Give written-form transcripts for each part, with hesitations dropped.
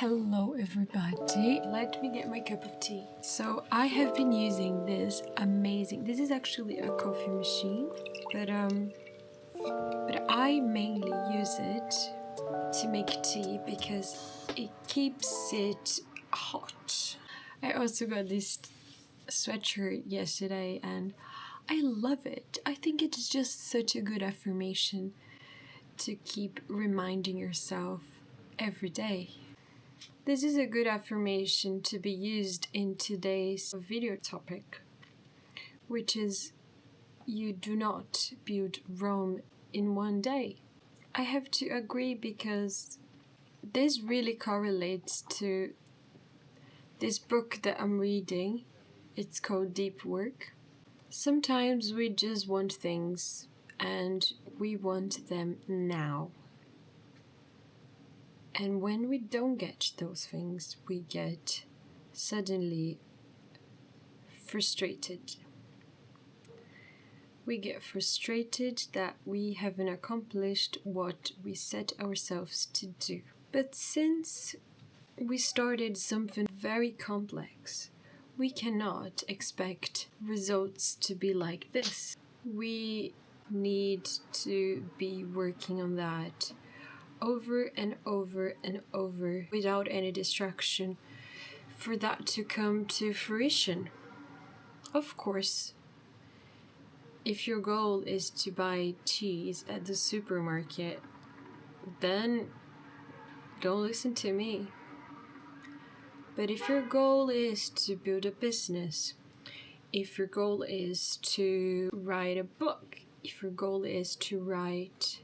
Hello everybody, let me get my cup of tea. So I have been using this is actually a coffee machine, but I mainly use it to make tea because it keeps it hot. I also got this sweatshirt yesterday and I love it. I think it's just such a good affirmation to keep reminding yourself every day. This is a good affirmation to be used in today's video topic, which is you do not build Rome in one day. I have to agree because this really correlates to this book that I'm reading. It's called Deep Work. Sometimes we just want things and we want them now. And when we don't get those things, we get suddenly frustrated. We get frustrated that we haven't accomplished what we set ourselves to do. But since we started something very complex, we cannot expect results to be like this. We need to be working on that over and over and over without any distraction for that to come to fruition. Of course, if your goal is to buy cheese at the supermarket, then don't listen to me. But if your goal is to build a business, if your goal is to write a book, if your goal is to write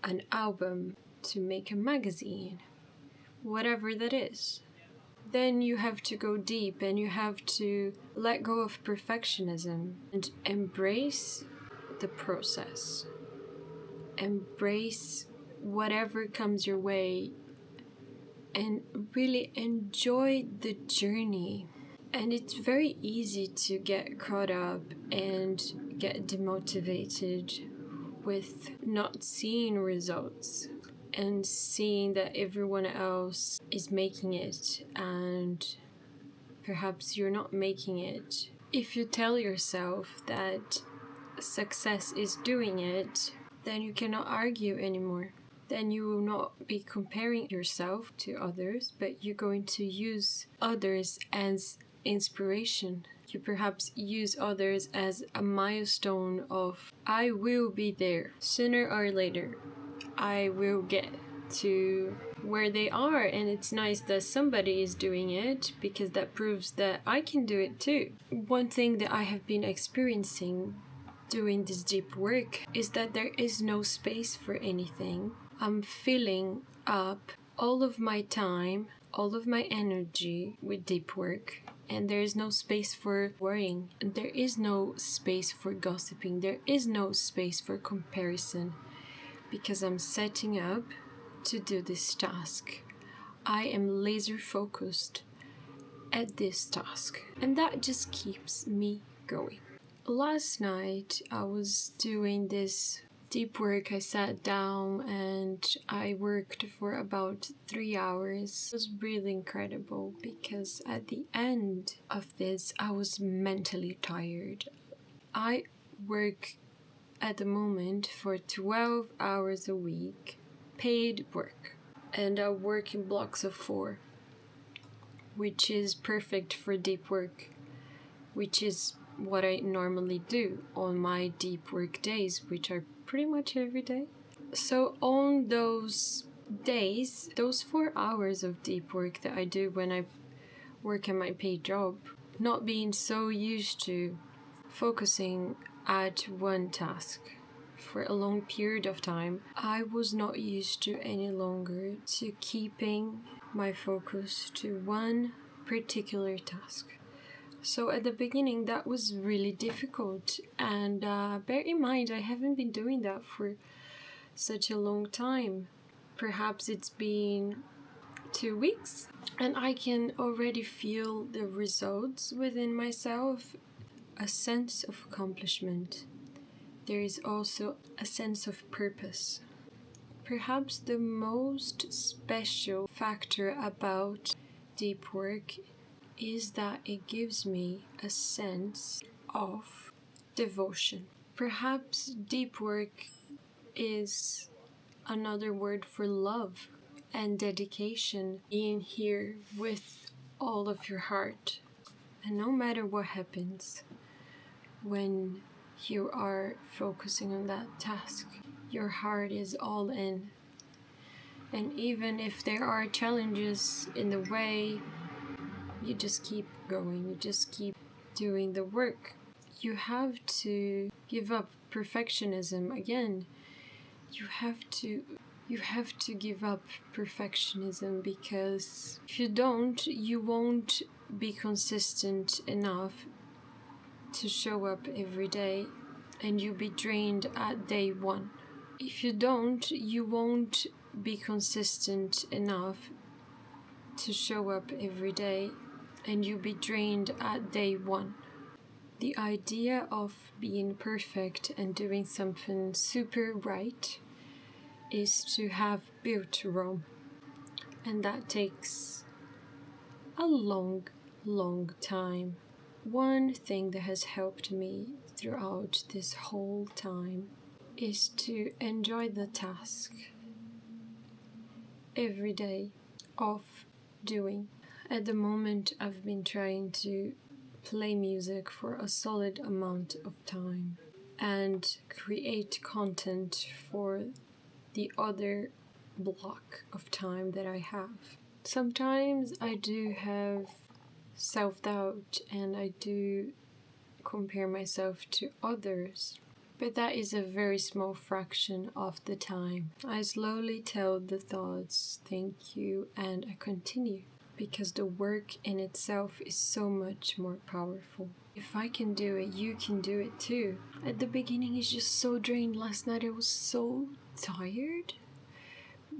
an album, to make a magazine, whatever that is, then you have to go deep and you have to let go of perfectionism and embrace the process. Embrace whatever comes your way and really enjoy the journey. And it's very easy to get caught up and get demotivated with not seeing results and seeing that everyone else is making it and perhaps you're not making it. If you tell yourself that success is doing it, then you cannot argue anymore. Then you will not be comparing yourself to others, but you're going to use others as inspiration. You perhaps use others as a milestone of, I will be there sooner or later. I will get to where they are, and it's nice that somebody is doing it because that proves that I can do it too. One thing that I have been experiencing doing this deep work is that there is no space for anything. I'm filling up all of my time, all of my energy with deep work. And there is no space for worrying. There is no space for gossiping. There is no space for comparison. Because I'm setting up to do this task. I am laser focused at this task. And that just keeps me going. Last night I was doing this deep work. I sat down and I worked for about 3 hours. It was really incredible because at the end of this I was mentally tired. I work at the moment for 12 hours a week, paid work, and I work in blocks of 4, which is perfect for deep work, which is what I normally do on my deep work days, which are pretty much every day. So on those days, those 4 hours of deep work that I do when I work in my paid job, not being so used to focusing at one task for a long period of time, I was not used to any longer to keeping my focus to one particular task. So at the beginning that was really difficult, and bear in mind I haven't been doing that for such a long time. Perhaps it's been 2 weeks and I can already feel the results within myself, a sense of accomplishment. There is also a sense of purpose. Perhaps the most special factor about deep work is that it gives me a sense of devotion. Perhaps deep work is another word for love and dedication, being here with all of your heart. And no matter what happens, when you are focusing on that task, your heart is all in. And even if there are challenges in the way, you just keep going, you just keep doing the work. You have to give up perfectionism again. You have to give up perfectionism, because if you don't, you won't be consistent enough to show up every day, and you'll be drained at day one. If you don't, you won't be consistent enough to show up every day, and you'll be drained at day one. The idea of being perfect and doing something super right is to have built Rome, and that takes a long time. One thing that has helped me throughout this whole time is to enjoy the task every day of doing. At the moment, I've been trying to play music for a solid amount of time and create content for the other block of time that I have. Sometimes I do have self-doubt and I do compare myself to others, but that is a very small fraction of the time. I slowly tell the thoughts, thank you, and I continue, because the work in itself is so much more powerful. If I can do it, you can do it too. At the beginning, it's just so drained. Last night I was so tired,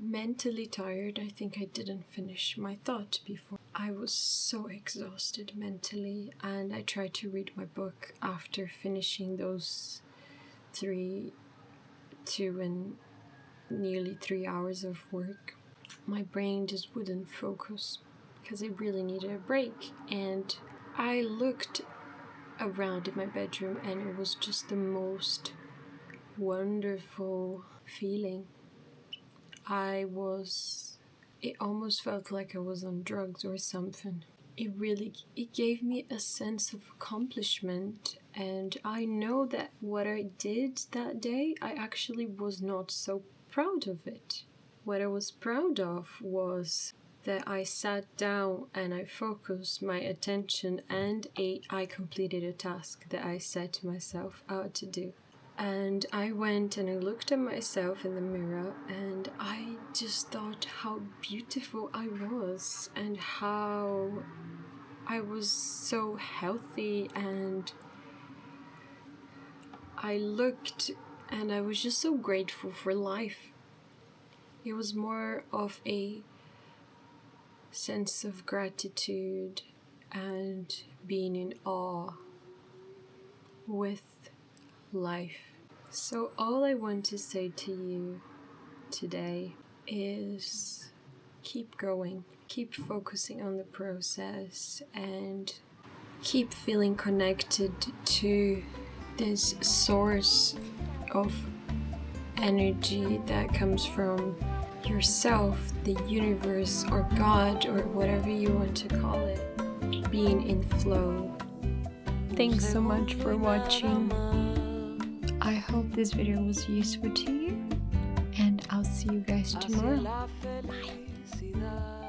mentally tired. I think I didn't finish my thought before. I was so exhausted mentally, and I tried to read my book after finishing those 2 and nearly 3 hours of work. My brain just wouldn't focus because it really needed a break, and I looked around in my bedroom and it was just the most wonderful feeling. It almost felt like I was on drugs or something. It gave me a sense of accomplishment, and I know that what I did that day, I actually was not so proud of it. What I was proud of was that I sat down and I focused my attention and I completed a task that I set myself out to do. And I went and I looked at myself in the mirror, and I just thought how beautiful I was and how I was so healthy, and I looked and I was just so grateful for life. It was more of a sense of gratitude and being in awe with life. So all I want to say to you today is keep going, keep focusing on the process, and keep feeling connected to this source of energy that comes from yourself, the universe, or God, or whatever you want to call it, being in flow. Thanks so much for watching. I hope this video was useful to you, and I'll see you guys tomorrow. Bye.